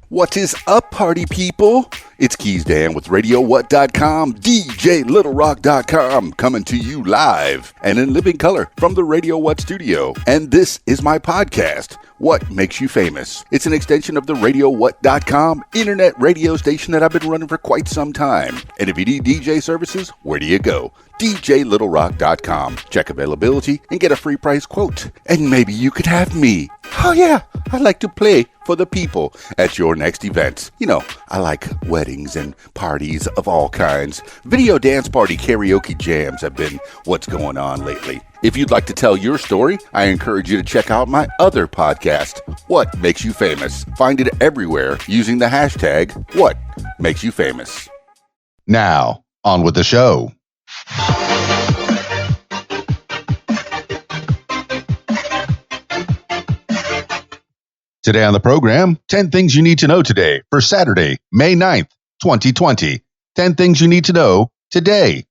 What is up, party people? It's Keys Dan with RadioWhat.com, DJLittleRock.com, coming to you live and in living color from the Radio What studio. And this is my podcast, What Makes You Famous. It's an extension of the RadioWhat.com internet radio station that I've been running for quite some time. And if you need DJ services, where do you go? DJLittleRock.com. Check availability and get a free price quote. And maybe you could have me. Oh yeah, I like to play for the people at your next event. You know, I like weddings and parties of all kinds. Video dance party karaoke jams have been what's going on lately. If you'd like to tell your story, I encourage you to check out my other podcast, What Makes You Famous. Find it everywhere using the hashtag What Makes You Famous. Now, on with the show. Today on the program, 10 things you need to know today for Saturday, May 9th, 2020. 10 things you need to know today.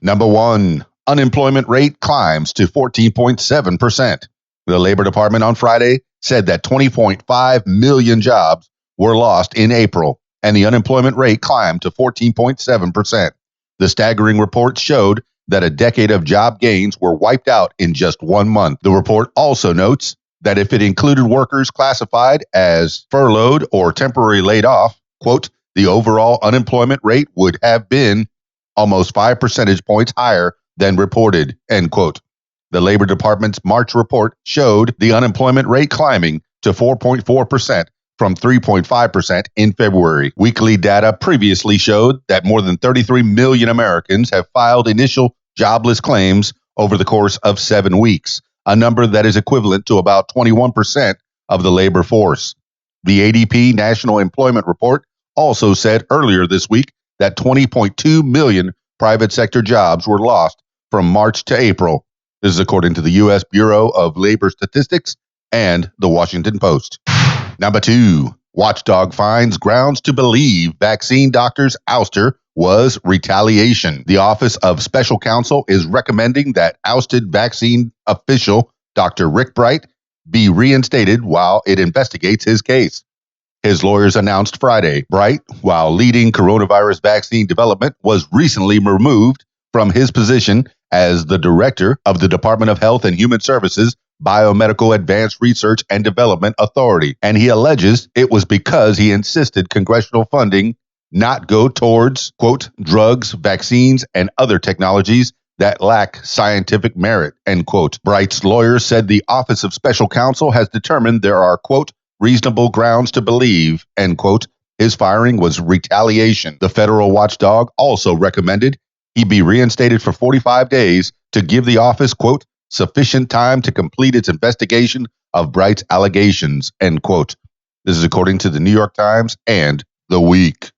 Number 1, unemployment rate climbs to 14.7%. The Labor Department on Friday said that 20.5 million jobs were lost in April, and the unemployment rate climbed to 14.7%. The staggering report showed that a decade of job gains were wiped out in just 1 month. The report also notes that if it included workers classified as furloughed or temporarily laid off, quote, the overall unemployment rate would have been almost 5 percentage points higher than reported, end quote. The Labor Department's March report showed the unemployment rate climbing to 4.4% from 3.5% in February. Weekly data previously showed that more than 33 million Americans have filed initial jobless claims over the course of 7 weeks, a number that is equivalent to about 21% of the labor force. The ADP National Employment Report also said earlier this week that 20.2 million private sector jobs were lost from March to April. This is according to the U.S. Bureau of Labor Statistics and the Washington Post. Number 2, Watchdog finds grounds to believe vaccine doctor's ouster was retaliation. The Office of Special Counsel is recommending that ousted vaccine official Dr. Rick Bright be reinstated while it investigates his case. His lawyers announced Friday Bright, while leading coronavirus vaccine development, was recently removed from his position as the director of the Department of Health and Human Services Biomedical Advanced Research and Development Authority, and he alleges it was because he insisted congressional funding not go towards, quote, drugs, vaccines, and other technologies that lack scientific merit, end quote. Bright's lawyers said the Office of Special Counsel has determined there are, quote, reasonable grounds to believe, end quote, his firing was retaliation. The federal watchdog also recommended he be reinstated for 45 days to give the office, quote, sufficient time to complete its investigation of Bright's allegations, end quote. This is according to the New York Times and The Week.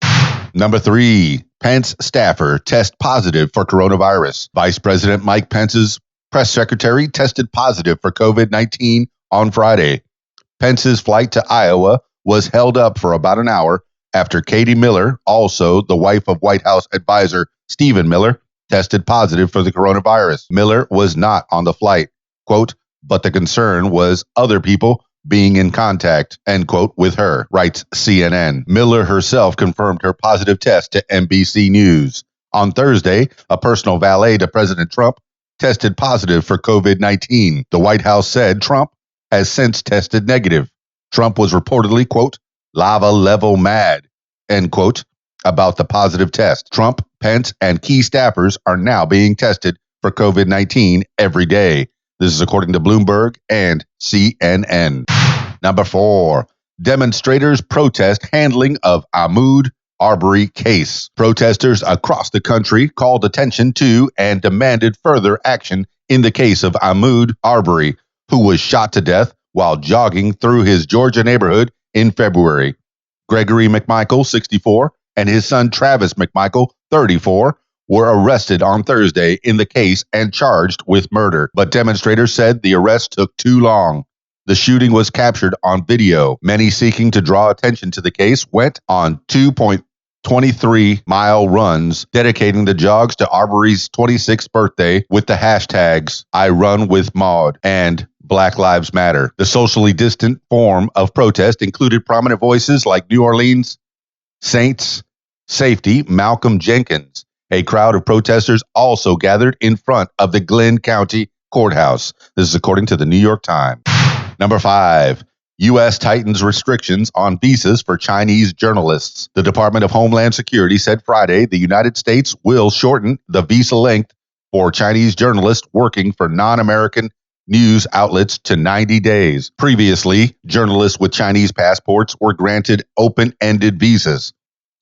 Number 3, Pence staffer test positive for coronavirus. Vice President Mike Pence's press secretary tested positive for COVID-19 on Friday. Pence's flight to Iowa was held up for about an hour after Katie Miller, also the wife of White House advisor Stephen Miller, tested positive for the coronavirus. Miller was not on the flight, quote, but the concern was other people being in contact, end quote, with her, writes CNN. Miller herself confirmed her positive test to NBC News. On Thursday, a personal valet to President Trump tested positive for COVID-19. The White House said Trump has since tested negative. Trump was reportedly, quote, lava level mad, end quote, about the positive test. Trump, Pence, and key staffers are now being tested for COVID-19 every day. This is according to Bloomberg and CNN. Number 4, demonstrators protest handling of Ahmaud Arbery case. Protesters across the country called attention to and demanded further action in the case of Ahmaud Arbery, who was shot to death while jogging through his Georgia neighborhood in February. Gregory McMichael, 64, and his son Travis McMichael, 34, were arrested on Thursday in the case and charged with murder. But demonstrators said the arrest took too long. The shooting was captured on video. Many seeking to draw attention to the case went on 2.23-mile runs, dedicating the jogs to Arbery's 26th birthday with the hashtags I Run With Maud and Black Lives Matter. The socially distant form of protest included prominent voices like New Orleans Saints safety Malcolm Jenkins. A crowd of protesters also gathered in front of the Glenn County Courthouse. This is according to the New York Times. Number 5. U.S. tightens restrictions on visas for Chinese journalists. The Department of Homeland Security said Friday the United States will shorten the visa length for Chinese journalists working for non-American news outlets to 90 days. Previously, journalists with Chinese passports were granted open-ended visas.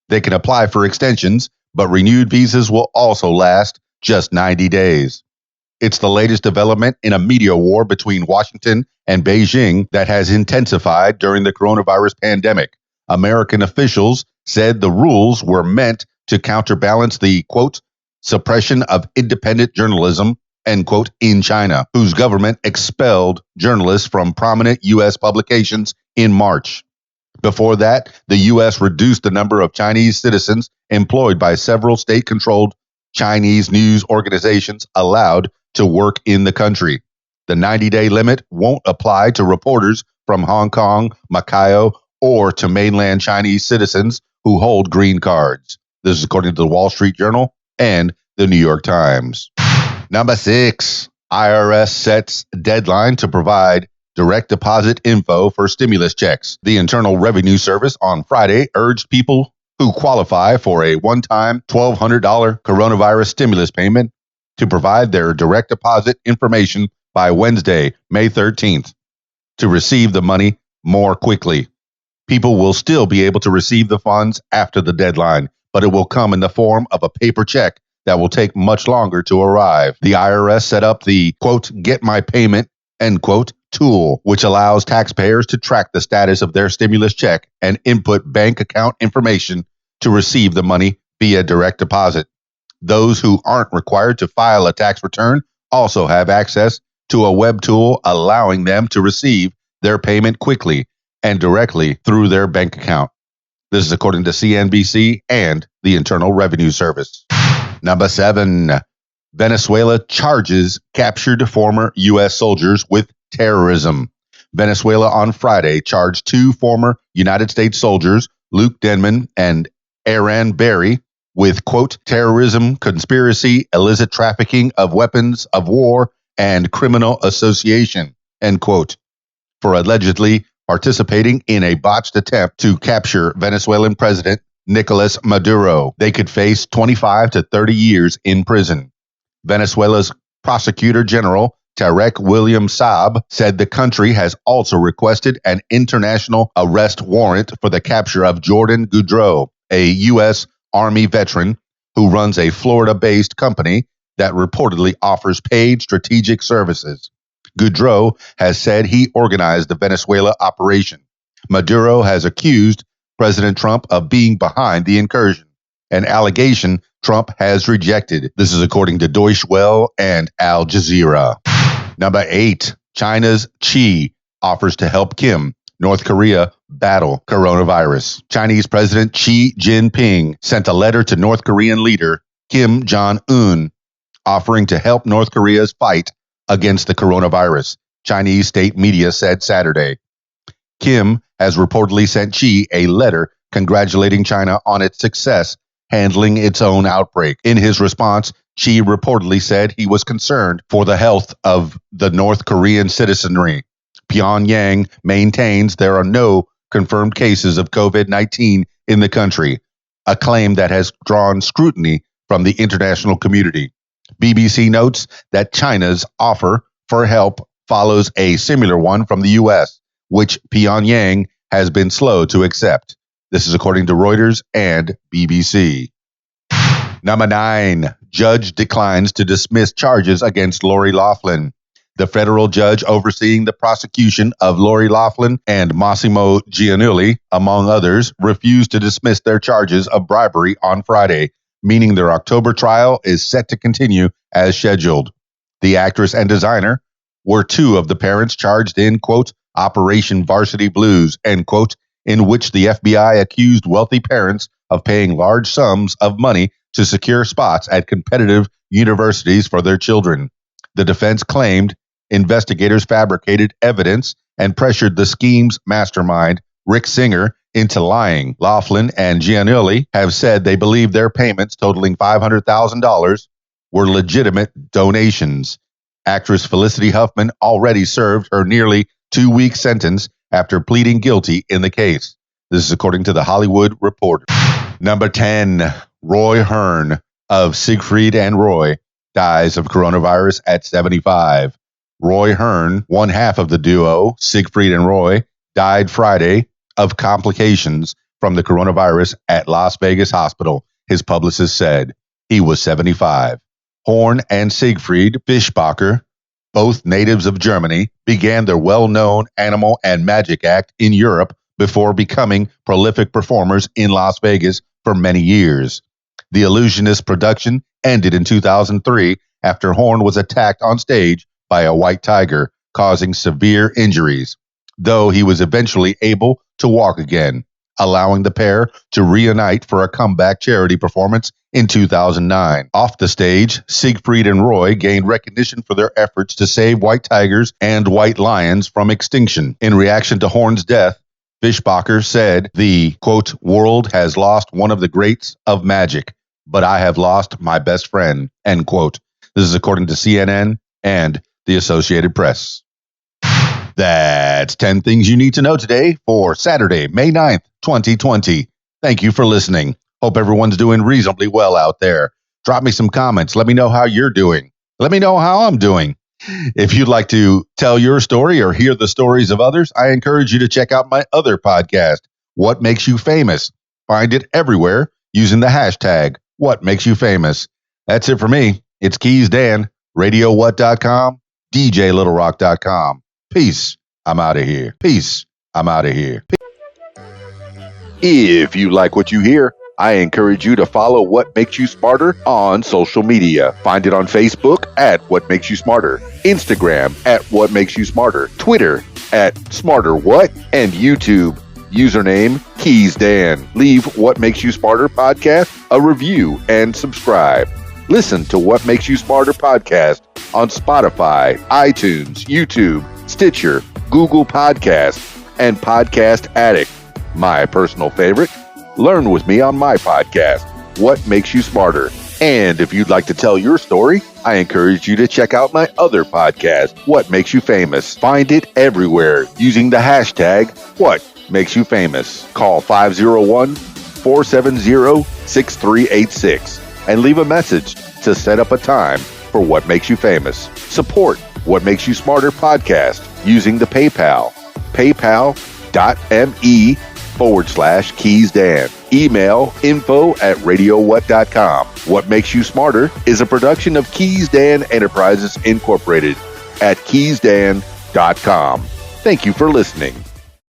They can apply for extensions, but renewed visas will also last just 90 days. It's the latest development in a media war between Washington and Beijing that has intensified during the coronavirus pandemic. American officials said the rules were meant to counterbalance the, quote, suppression of independent journalism, end quote, in China, whose government expelled journalists from prominent U.S. publications in March. Before that, the U.S. reduced the number of Chinese citizens employed by several state-controlled Chinese news organizations allowed to work in the country. The 90-day limit won't apply to reporters from Hong Kong, Macau, or to mainland Chinese citizens who hold green cards. This is according to the Wall Street Journal and the New York Times. Number 6, IRS sets deadline to provide direct deposit info for stimulus checks. The Internal Revenue Service on Friday urged people who qualify for a one-time $1,200 coronavirus stimulus payment to provide their direct deposit information by Wednesday, May 13th, to receive the money more quickly. People will still be able to receive the funds after the deadline, but it will come in the form of a paper check that will take much longer to arrive. The IRS set up the, quote, get my payment, end quote, tool, which allows taxpayers to track the status of their stimulus check and input bank account information to receive the money via direct deposit. Those who aren't required to file a tax return also have access to a web tool allowing them to receive their payment quickly and directly through their bank account. This is according to CNBC and the Internal Revenue Service. Number 7, Venezuela charges captured former U.S. soldiers with terrorism. Venezuela on Friday charged 2 former United States soldiers, Luke Denman and Aaron Berry, with, quote, terrorism, conspiracy, illicit trafficking of weapons of war, and criminal association, end quote, for allegedly participating in a botched attempt to capture Venezuelan President Nicolas Maduro. They could face 25 to 30 years in prison. Venezuela's Prosecutor General Tarek William Saab said the country has also requested an international arrest warrant for the capture of Jordan Goudreau, a U.S. Army veteran who runs a Florida-based company that reportedly offers paid strategic services. Goudreau has said he organized the Venezuela operation. Maduro has accused President Trump of being behind the incursion, an allegation Trump has rejected. This is according to Deutsche Welle and Al Jazeera. Number 8, China's Xi offers to help Kim, North Korea, battle coronavirus. Chinese President Xi Jinping sent a letter to North Korean leader Kim Jong-un offering to help North Korea's fight against the coronavirus, Chinese state media said Saturday. Kim has reportedly sent Xi a letter congratulating China on its success handling its own outbreak. In his response, Xi reportedly said he was concerned for the health of the North Korean citizenry. Pyongyang maintains there are no confirmed cases of COVID-19 in the country, a claim that has drawn scrutiny from the international community. BBC notes that China's offer for help follows a similar one from the U.S., which Pyongyang has been slow to accept. This is according to Reuters and BBC. Number 9, judge declines to dismiss charges against Lori Loughlin. The federal judge overseeing the prosecution of Lori Loughlin and Massimo Giannulli, among others, refused to dismiss their charges of bribery on Friday, meaning their October trial is set to continue as scheduled. The actress and designer were 2 of the parents charged in, quote, Operation Varsity Blues, end quote, in which the FBI accused wealthy parents of paying large sums of money to secure spots at competitive universities for their children. The defense claimed investigators fabricated evidence and pressured the scheme's mastermind, Rick Singer, into lying. Loughlin and Giannulli have said they believe their payments, totaling $500,000, were legitimate donations. Actress Felicity Huffman already served her nearly 2-week sentence after pleading guilty in the case. This is according to the Hollywood Reporter. Number 10, Roy Hearn of Siegfried and Roy dies of coronavirus at 75. Roy Hearn, one half of the duo, Siegfried and Roy, died Friday of complications from the coronavirus at Las Vegas Hospital, his publicist said. He was 75. Horn and Siegfried Fischbacher, both natives of Germany, began their well-known animal and magic act in Europe before becoming prolific performers in Las Vegas for many years. The illusionist production ended in 2003 after Horn was attacked on stage by a white tiger, causing severe injuries, though he was eventually able to walk again, allowing the pair to reunite for a comeback charity performance in 2009. Off the stage, Siegfried and Roy gained recognition for their efforts to save white tigers and white lions from extinction. In reaction to Horn's death, Fischbacher said, the, quote, world has lost one of the greats of magic, but I have lost my best friend, end quote. This is according to CNN and the Associated Press. That's 10 things you need to know today for Saturday, May 9th, 2020. Thank you for listening. Hope everyone's doing reasonably well out there. Drop me some comments. Let me know how you're doing. Let me know how I'm doing. If you'd like to tell your story or hear the stories of others, I encourage you to check out my other podcast, What Makes You Famous. Find it everywhere using the hashtag, What Makes You Famous. That's it for me. It's Keys Dan, RadioWhat.com, DJLittleRock.com. Peace. I'm out of here. Peace. I'm out of here. If you like what you hear, I encourage you to follow What Makes You Smarter on social media. Find it on Facebook at What Makes You Smarter, Instagram at What Makes You Smarter, Twitter at Smarter What, and YouTube. Username Keys Dan. Leave What Makes You Smarter podcast a review and subscribe. Listen to What Makes You Smarter podcast on Spotify, iTunes, YouTube, Stitcher, Google Podcasts, and Podcast Addict. My personal favorite, learn with me on my podcast, What Makes You Smarter. And if you'd like to tell your story, I encourage you to check out my other podcast, What Makes You Famous. Find it everywhere using the hashtag, What Makes You Famous. Call 501-470-6386 and leave a message to set up a time for What Makes You Famous. Support What Makes You Smarter podcast using the PayPal, paypal.me/Keys Dan. Email info@radiowhat.com. What Makes You Smarter is a production of Keys Dan Enterprises Incorporated at keysdan.com. Thank you for listening.